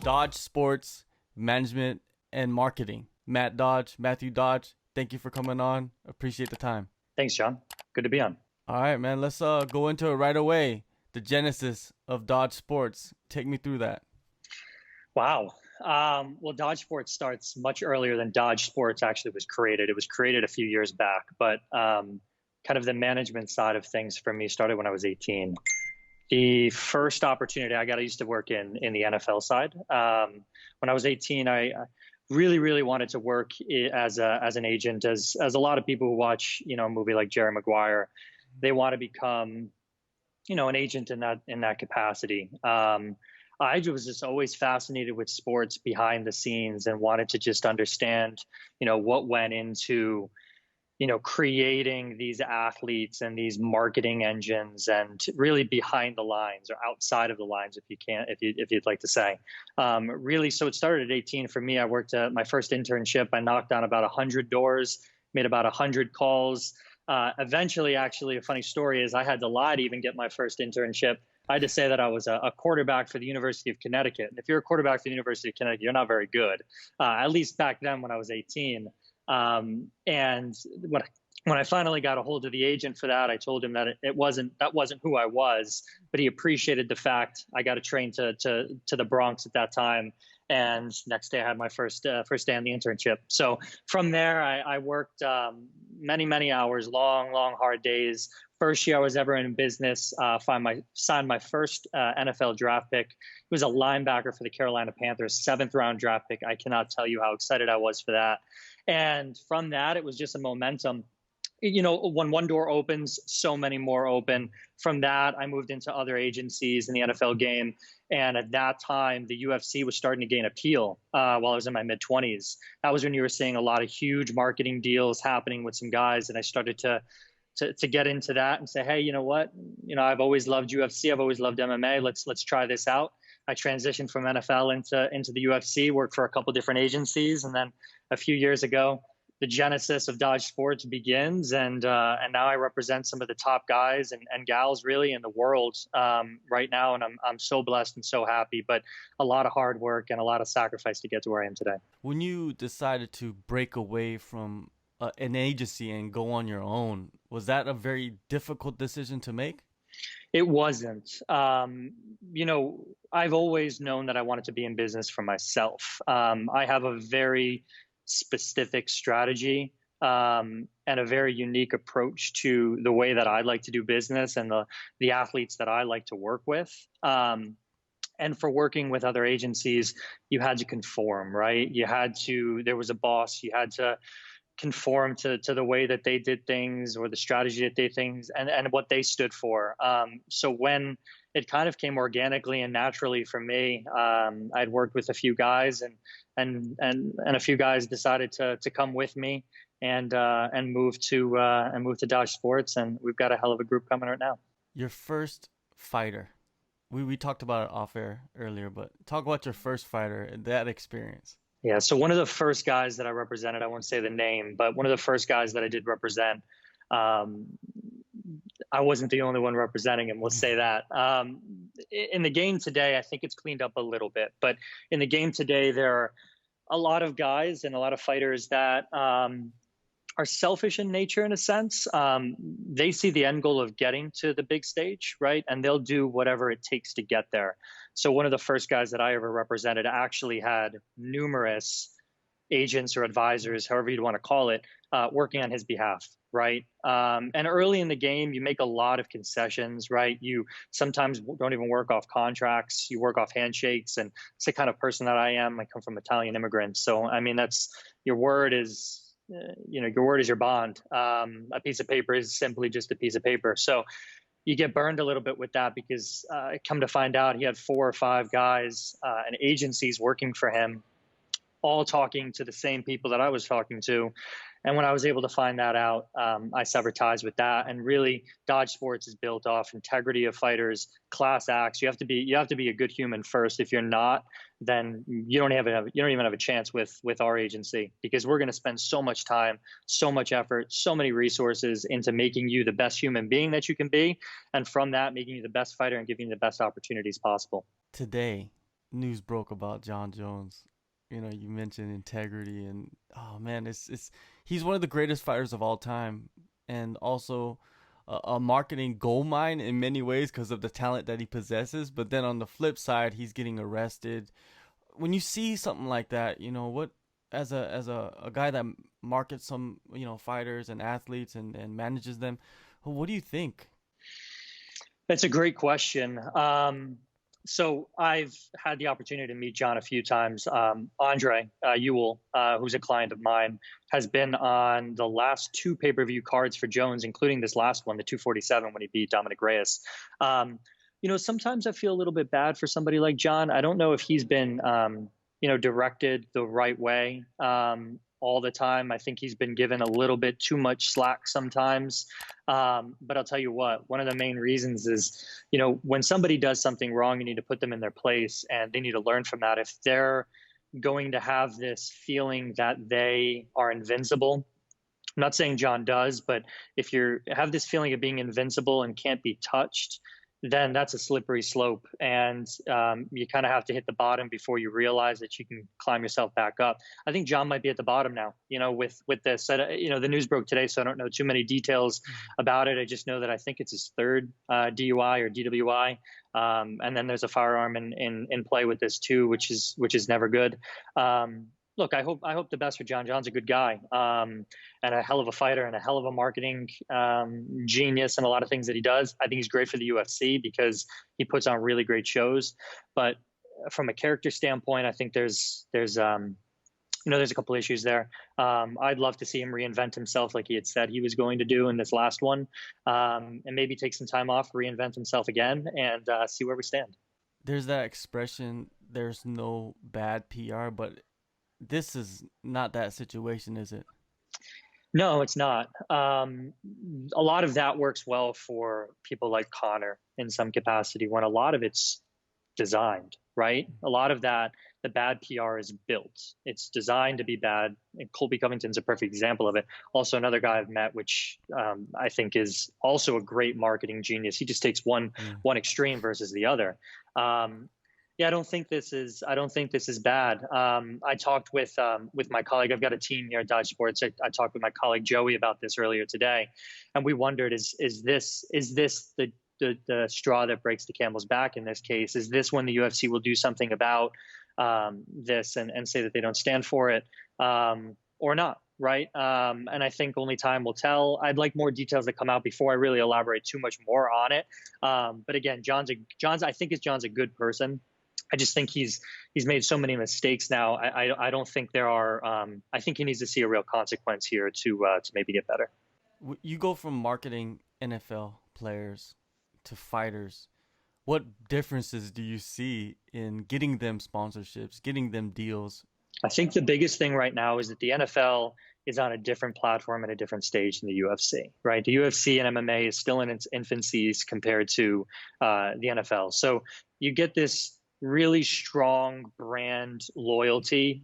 Dodge Sports Management and Marketing. Matthew Dodge, thank you for coming on. Appreciate the time. Thanks, John. Good to be on. All right, man. Let's go into it right away. The genesis of Dodge Sports. Take me through that. Wow. Well, Dodge Sports starts much earlier than Dodge Sports actually was created. It was created a few years back, but kind of the management side of things for me started when I was 18. The first opportunity I used to work in the NFL side. When I was 18, I really wanted to work as an agent, as a lot of people who watch, a movie like Jerry Maguire, they want to become, an agent in that capacity. I was just always fascinated with sports behind the scenes and wanted to just understand, what went into, creating these athletes and these marketing engines and really behind the lines or outside of the lines, if you'd like to say. Really, so it started at 18 for me. I worked at my first internship. I knocked on about 100 doors, made about 100 calls. Eventually, actually, a funny story is I had to lie to even get my first internship. I had to say that I was a quarterback for the University of Connecticut. And if you're a quarterback for the University of Connecticut, you're not very good, at least back then when I was 18. And when I finally got a hold of the agent for that, I told him that that wasn't who I was, but he appreciated the fact I got a train to the Bronx at that time. And next day I had my first day on the internship. So from there, I worked many hours, long, hard days. First year I was ever in business, signed my first NFL draft pick. It was a linebacker for the Carolina Panthers, 7th round draft pick. I cannot tell you how excited I was for that. And from that, it was just a momentum. When one door opens, so many more open. From that, I moved into other agencies in the NFL game. And at that time, the UFC was starting to gain appeal while I was in my mid-20s. That was when you were seeing a lot of huge marketing deals happening with some guys. And I started to get into that and say, hey, you know what? I've always loved UFC. I've always loved MMA. Let's try this out. I transitioned from NFL into the UFC, worked for a couple different agencies. And then a few years ago, the genesis of Dodge Sports begins. And now I represent some of the top guys and gals really in the world right now. And I'm so blessed and so happy, but a lot of hard work and a lot of sacrifice to get to where I am today. When you decided to break away from an agency and go on your own, was that a very difficult decision to make? It wasn't. I've always known that I wanted to be in business for myself. I have a very specific strategy and a very unique approach to the way that I like to do business and the athletes that I like to work with. And for working with other agencies, you had to conform, right? There was a boss, you had to conform to the way that they did things or the strategy that they things and what they stood for. So when it kind of came organically and naturally for me, I'd worked with a few guys and a few guys decided to come with me and move to Dodge Sports, and we've got a hell of a group coming right now. Your first fighter. We talked about it off air earlier, but talk about your first fighter and that experience. Yeah, so one of the first guys that I represented, I won't say the name, but one of the first guys that I did represent, I wasn't the only one representing him, let's say that. In the game today, I think it's cleaned up a little bit, but in the game today, there are a lot of guys and a lot of fighters that are selfish in nature in a sense. They see the end goal of getting to the big stage, right? And they'll do whatever it takes to get there. So one of the first guys that I ever represented actually had numerous agents or advisors, however you'd want to call it, working on his behalf, right? And early in the game, you make a lot of concessions, right? You sometimes don't even work off contracts. You work off handshakes. And it's the kind of person that I am. I come from Italian immigrants. So, I mean, that's your word is your word is your bond. A piece of paper is simply just a piece of paper. So you get burned a little bit with that because come to find out he had 4 or 5 guys and agencies working for him, all talking to the same people that I was talking to. And when I was able to find that out, I severed ties with that. And really, Dodge Sports is built off integrity of fighters, class acts. You have to be a good human first. If you're not, then you don't even have a chance with our agency, because we're going to spend so much time, so much effort, so many resources into making you the best human being that you can be, and from that, making you the best fighter and giving you the best opportunities possible. Today, news broke about John Jones, you mentioned integrity, and oh man, it's he's one of the greatest fighters of all time, and also a marketing gold mine in many ways because of the talent that he possesses. But then on the flip side, he's getting arrested. When you see something like that, what, as a guy that markets some fighters and athletes and manages them, what do you think? That's a great question. So I've had the opportunity to meet John a few times. Andre Ewell, who's a client of mine, has been on the last two pay-per-view cards for Jones, including this last one, the 247, when he beat Dominic Reyes. Sometimes I feel a little bit bad for somebody like John. I don't know if he's been, directed the right way all the time. I think he's been given a little bit too much slack sometimes. But I'll tell you what, one of the main reasons is, when somebody does something wrong, you need to put them in their place and they need to learn from that. If they're going to have this feeling that they are invincible, I'm not saying John does, but if you have this feeling of being invincible and can't be touched, then that's a slippery slope. And you kind of have to hit the bottom before you realize that you can climb yourself back up. I think John might be at the bottom now, with this. The news broke today, so I don't know too many details about it. I just know that I think it's his third DUI or DWI. And then there's a firearm in play with this too, which is never good. Look, I hope the best for John. John's a good guy, and a hell of a fighter and a hell of a marketing genius and a lot of things that he does. I think he's great for the UFC because he puts on really great shows. But from a character standpoint, I think there's a couple issues there. I'd love to see him reinvent himself like he had said he was going to do in this last one, and maybe take some time off, reinvent himself again, and see where we stand. There's that expression, there's no bad PR, but this is not that situation, is it? No, it's not. A lot of that works well for people like Connor in some capacity when a lot of it's designed, right? A lot of that, the bad PR is built. It's designed to be bad. And Colby Covington's a perfect example of it. Also, another guy I've met, which I think is also a great marketing genius. He just takes one extreme versus the other. Yeah, I don't think this is bad. I talked with my colleague. I've got a team here at Dodge Sports. I talked with my colleague Joey about this earlier today, and we wondered: is this the straw that breaks the camel's back in this case? Is this when the UFC will do something about this and say that they don't stand for it, or not? Right. And I think only time will tell. I'd like more details that come out before I really elaborate too much more on it. But again, John's a good person. I just think he's made so many mistakes now. I don't think there are. I think he needs to see a real consequence here to maybe get better. You go from marketing NFL players to fighters. What differences do you see in getting them sponsorships, getting them deals? I think the biggest thing right now is that the NFL is on a different platform at a different stage than the UFC, right? The UFC and MMA is still in its infancies compared to the NFL. So you get this really strong brand loyalty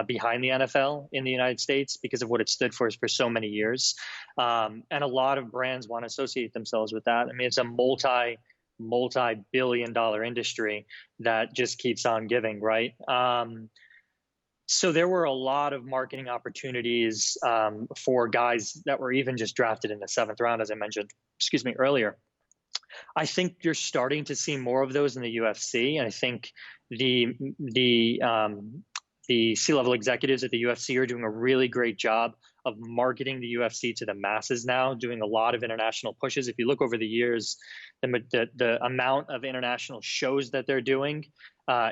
behind the NFL in the United States because of what it stood for so many years. And a lot of brands want to associate themselves with that. I mean, it's a multi-billion-dollar industry that just keeps on giving, right? So there were a lot of marketing opportunities for guys that were even just drafted in the seventh round, as I mentioned, earlier. I think you're starting to see more of those in the UFC, and I think the C-level executives at the UFC are doing a really great job of marketing the UFC to the masses now, doing a lot of international pushes. If you look over the years, the amount of international shows that they're doing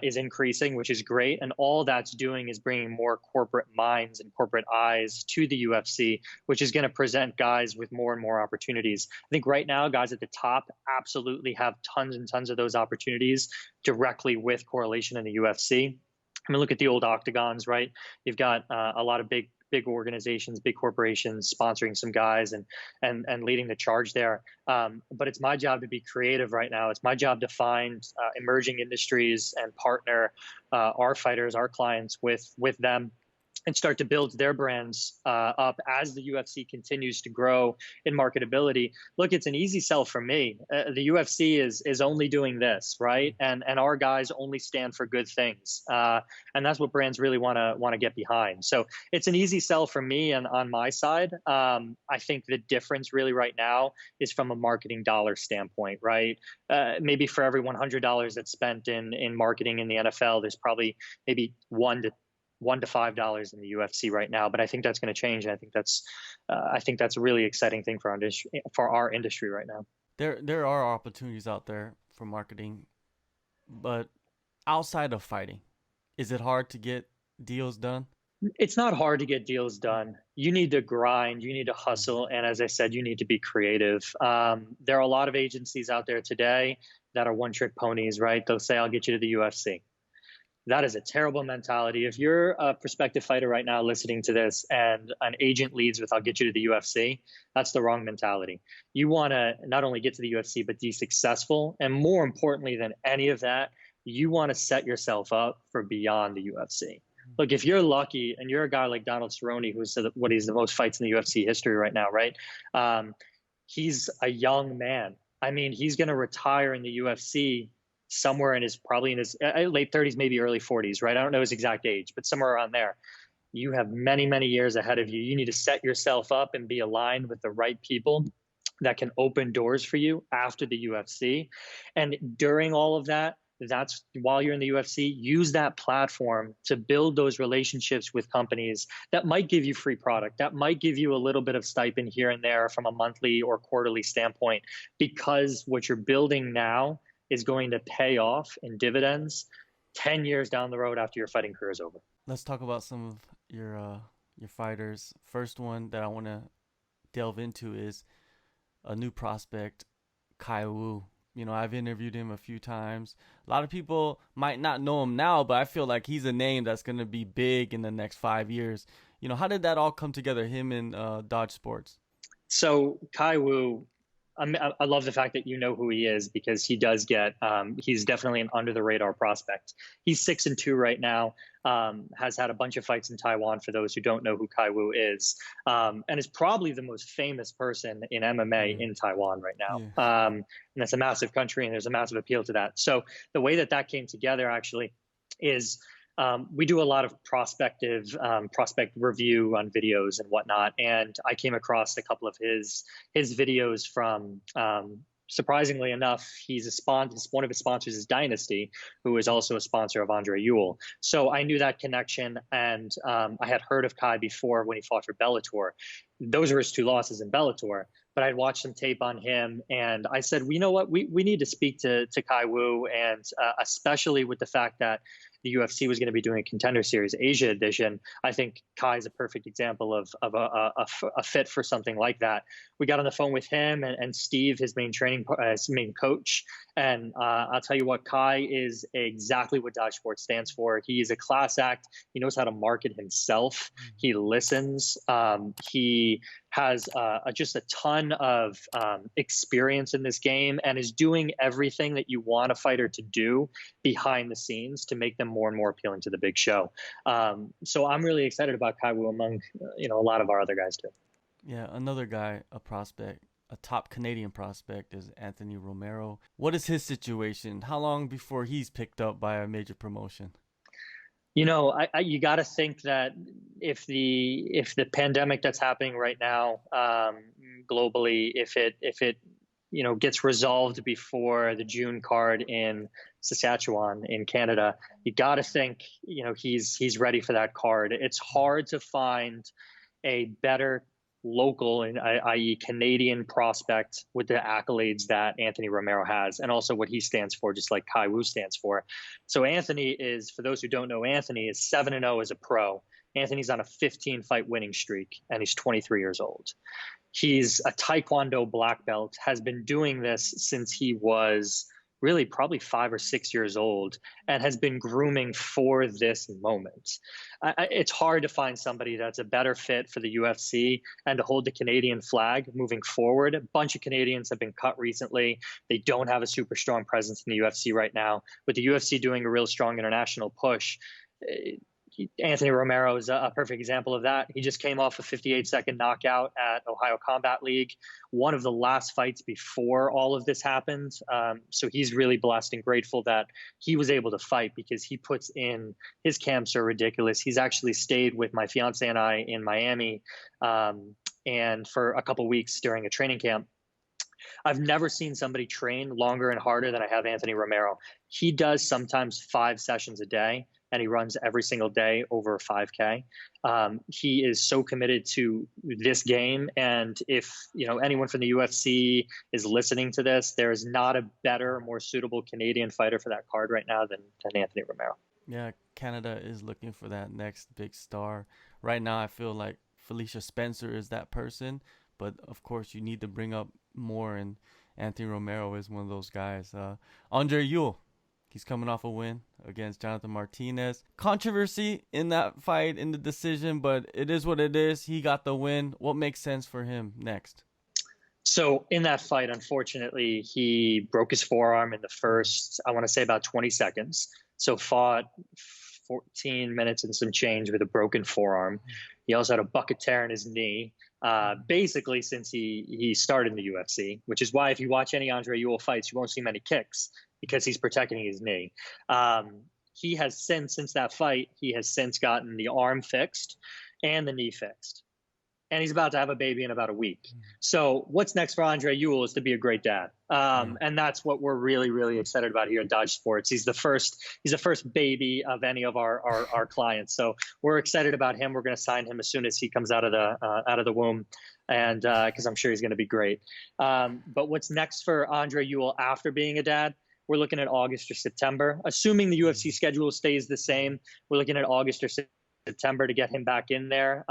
is increasing, which is great. And all that's doing is bringing more corporate minds and corporate eyes to the UFC, which is going to present guys with more and more opportunities. I think right now, guys at the top absolutely have tons and tons of those opportunities directly with correlation in the UFC. I mean, look at the old octagons, right? You've got a lot of big organizations, big corporations sponsoring some guys and leading the charge there. But it's my job to be creative right now. It's my job to find emerging industries and partner our fighters, our clients with them and start to build their brands up as the UFC continues to grow in marketability. Look, it's an easy sell for me. The UFC is only doing this, right? And our guys only stand for good things, and that's what brands really want to get behind. So it's an easy sell for me, and on my side, I think the difference really right now is from a marketing dollar standpoint, right? Maybe for every $100 that's spent in marketing in the NFL, there's probably maybe $1 to $5 in the UFC right now, but I think that's going to change, and I think that's a really exciting thing for our industry right now. There are opportunities out there for marketing, but outside of fighting, is it hard to get deals done? It's not hard to get deals done. You need to grind, you need to hustle, and as I said, you need to be creative. There are a lot of agencies out there today that are one-trick ponies, right? They'll say, "I'll get you to the UFC." That is a terrible mentality. If you're a prospective fighter right now listening to this and an agent leads with, "I'll get you to the UFC," that's the wrong mentality. You want to not only get to the UFC, but be successful. And more importantly than any of that, you want to set yourself up for beyond the UFC. Look, if you're lucky and you're a guy like Donald Cerrone, who's what he's the most fights in the UFC history right now, right? He's a young man. I mean, he's going to retire in the UFC somewhere in his probably in his late 30s, maybe early 40s, right? I don't know his exact age, but somewhere around there. You have many, many years ahead of you. You need to set yourself up and be aligned with the right people that can open doors for you after the UFC. And during all of that, that's while you're in the UFC, use that platform to build those relationships with companies that might give you free product, that might give you a little bit of stipend here and there from a monthly or quarterly standpoint, because what you're building now is going to pay off in dividends 10 years down the road after your fighting career is over. Let's talk about some of your fighters. First one that I want to delve into is a new prospect, Khai Wu. You know, I've interviewed him a few times. A lot of people might not know him now, but I feel like he's a name that's going to be big in the next 5 years. You know, how did that all come together, him and Dodge Sports? So Khai Wu, I love the fact that you know who he is, because he does get, he's definitely an under the radar prospect. He's 6-2 right now, has had a bunch of fights in Taiwan, for those who don't know who Khai Wu is, and is probably the most famous person in MMA in Taiwan right now. And that's a massive country, and there's a massive appeal to that. So the way that came together actually is, we do a lot of prospect review on videos and whatnot, and I came across a couple of his videos from. Surprisingly enough, one of his sponsors is Dynasty, who is also a sponsor of Andre Ewell. So I knew that connection, and I had heard of Khai before when he fought for Bellator. Those were his 2 losses in Bellator, but I'd watched some tape on him, and I said, well, you know what, we need to speak to Khai Wu, and especially with the fact that the UFC was going to be doing a Contender Series Asia edition. I think Khai is a perfect example of a fit for something like that. We got on the phone with him and Steve, his main coach. And I'll tell you what, Khai is exactly what Dodge Sports stands for. He is a class act. He knows how to market himself. He listens. He has just a ton of experience in this game, and is doing everything that you want a fighter to do behind the scenes to make them more and more appealing to the big show. So I'm really excited about Khai Wu among a lot of our other guys too. Yeah, another guy, a prospect, a top Canadian prospect, is Anthony Romero. What is his situation? How long before he's picked up by a major promotion? You know, you got to think that if the pandemic that's happening right now globally, if it gets resolved before the June card in Saskatchewan in Canada, you got to think he's ready for that card. It's hard to find a better local, i.e. Canadian prospect with the accolades that Anthony Romero has, and also what he stands for, just like Khai Wu stands for. So Anthony is, for those who don't know, Anthony is 7-0 as a pro. Anthony's on a 15-fight winning streak, and he's 23 years old. He's a Taekwondo black belt, has been doing this since he was really probably 5 or 6 years old, and has been grooming for this moment. It's hard to find somebody that's a better fit for the UFC and to hold the Canadian flag moving forward. A bunch of Canadians have been cut recently. They don't have a super strong presence in the UFC right now. With the UFC doing a real strong international push, Anthony Romero is a perfect example of that. He just came off a 58-second knockout at Ohio Combat League, one of the last fights before all of this happened. So he's really blessed and grateful that he was able to fight, because he puts in, his camps are ridiculous. He's actually stayed with my fiance and I in Miami, and for a couple weeks during a training camp. I've never seen somebody train longer and harder than I have Anthony Romero. He does sometimes 5 sessions a day, and he runs every single day over 5K. He is so committed to this game. And if anyone from the UFC is listening to this, there is not a better, more suitable Canadian fighter for that card right now than Anthony Romero. Yeah, Canada is looking for that next big star. Right now, I feel like Felicia Spencer is that person, but of course, you need to bring up more, and Anthony Romero is one of those guys. Andre Ewell, he's coming off a win against Jonathan Martinez. Controversy in that fight, in the decision, but it is what it is. He got the win. What makes sense for him next? So in that fight, unfortunately, he broke his forearm in the first, I want to say, about 20 seconds. So fought 14 minutes and some change with a broken forearm. He also had a bucket tear in his knee, basically since he started in the UFC, which is why if you watch any Andre Ewell fights, you won't see many kicks, because he's protecting his knee. He has since that fight, he has since gotten the arm fixed and the knee fixed. And he's about to have a baby in about a week. So what's next for Andre Ewell is to be a great dad. And that's what we're really, really excited about here at Dodge Sports. He's the first baby of any of our clients. So we're excited about him. We're going to sign him as soon as he comes out of the womb. And because I'm sure he's going to be great. But what's next for Andre Ewell after being a dad? We're looking at August or September, assuming the UFC schedule stays the same. We're looking at August or September to get him back in there.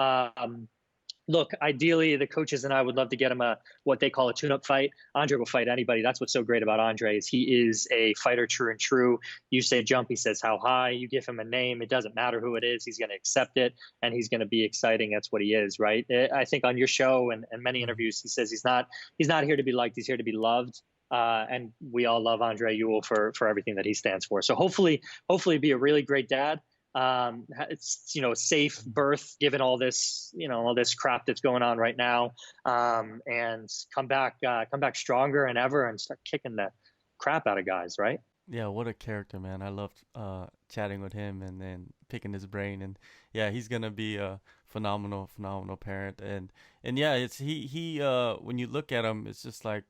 Look, ideally, the coaches and I would love to get him what they call a tune-up fight. Andre will fight anybody. That's what's so great about Andre, is he is a fighter true and true. You say jump, he says how high. You give him a name, it doesn't matter who it is. He's going to accept it, and he's going to be exciting. That's what he is, right? I think on your show and many interviews, he says he's not here to be liked. He's here to be loved. And we all love Andre Ewell for everything that he stands for. So hopefully be a really great dad. It's safe birth, given all this crap that's going on right now, and come back stronger than ever and start kicking the crap out of guys, right? Yeah, what a character, man. I loved chatting with him and then picking his brain, and yeah, he's gonna be a phenomenal parent, and yeah, it's he when you look at him, it's just like,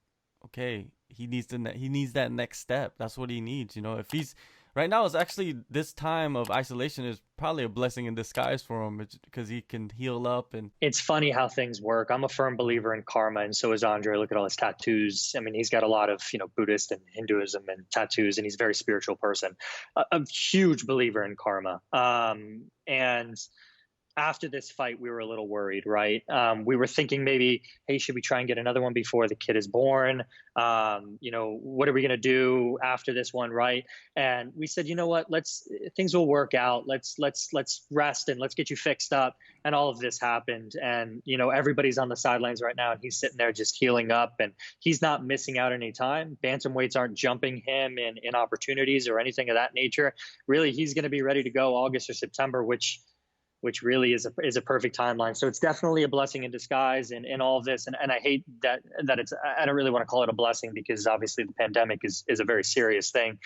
okay, he needs that next step. That's what he needs. If he's right now, it's actually, this time of isolation is probably a blessing in disguise for him, because he can heal up. And it's funny how things work. I'm a firm believer in karma, and so is Andre. Look at all his tattoos. I mean, he's got a lot of Buddhist and Hinduism and tattoos, and he's a very spiritual person. A huge believer in karma. And after this fight, we were a little worried, right? We were thinking maybe, hey, should we try and get another one before the kid is born? What are we going to do after this one, right? And we said, you know what? Things will work out. Let's rest and let's get you fixed up. And all of this happened. And, everybody's on the sidelines right now, and he's sitting there just healing up, and he's not missing out any time. Bantamweights aren't jumping him in opportunities or anything of that nature. Really, he's going to be ready to go August or September, which really is a perfect timeline. So it's definitely a blessing in disguise in all of this. And I hate that it's, I don't really want to call it a blessing, because obviously the pandemic is a very serious thing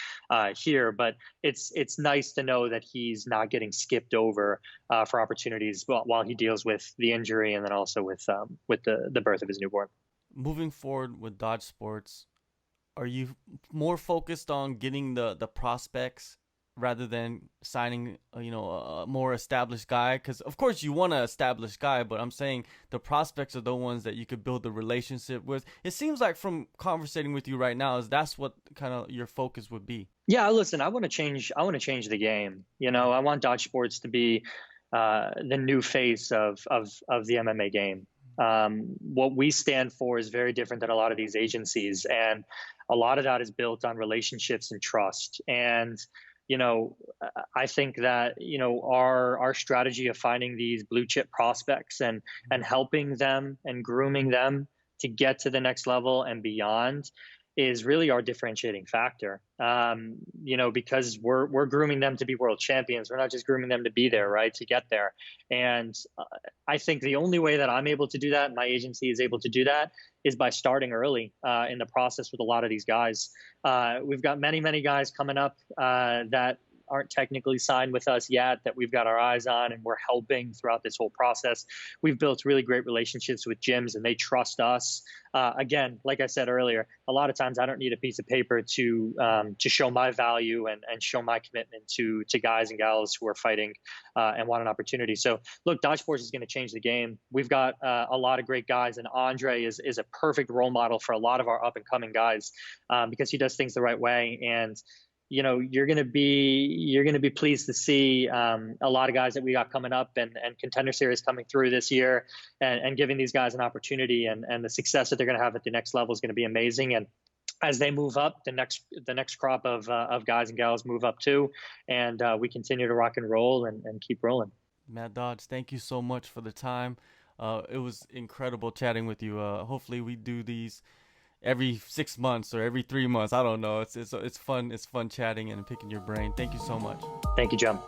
here, but it's nice to know that he's not getting skipped over for opportunities while he deals with the injury, and then also with the birth of his newborn. Moving forward with Dodge Sports, are you more focused on getting the prospects rather than signing a more established guy? Because of course you want an established guy, but I'm saying the prospects are the ones that you could build the relationship with. It seems like from conversating with you right now, that's what kind of your focus would be. Yeah, listen, I want to change the game. I want Dodge Sports to be the new face of the MMA game. What we stand for is very different than a lot of these agencies, and a lot of that is built on relationships and trust. And I think that, our strategy of finding these blue chip prospects and helping them and grooming them to get to the next level and beyond is really our differentiating factor. Because we're grooming them to be world champions. We're not just grooming them to be there, right? To get there. And I think the only way that I'm able to do that, and my agency is able to do that, is by starting early in the process with a lot of these guys. We've got many guys coming up that aren't technically signed with us yet that we've got our eyes on, and we're helping throughout this whole process. We've built really great relationships with gyms, and they trust us. Again, like I said earlier, a lot of times I don't need a piece of paper to show my value and show my commitment to guys and gals who are fighting and want an opportunity. So look, Dodge Force is going to change the game. We've got a lot of great guys, and Andre is a perfect role model for a lot of our up and coming guys because he does things the right way. And you're gonna be pleased to see a lot of guys that we got coming up and contender series coming through this year, and giving these guys an opportunity, and the success that they're gonna have at the next level is gonna be amazing. And as they move up, the next crop of guys and gals move up too, and we continue to rock and roll and keep rolling. Matt Dodge, thank you so much for the time. It was incredible chatting with you. Hopefully we do these every 6 months or every 3 months. I don't know. It's fun. It's fun chatting and picking your brain. Thank you so much. Thank you, Jim.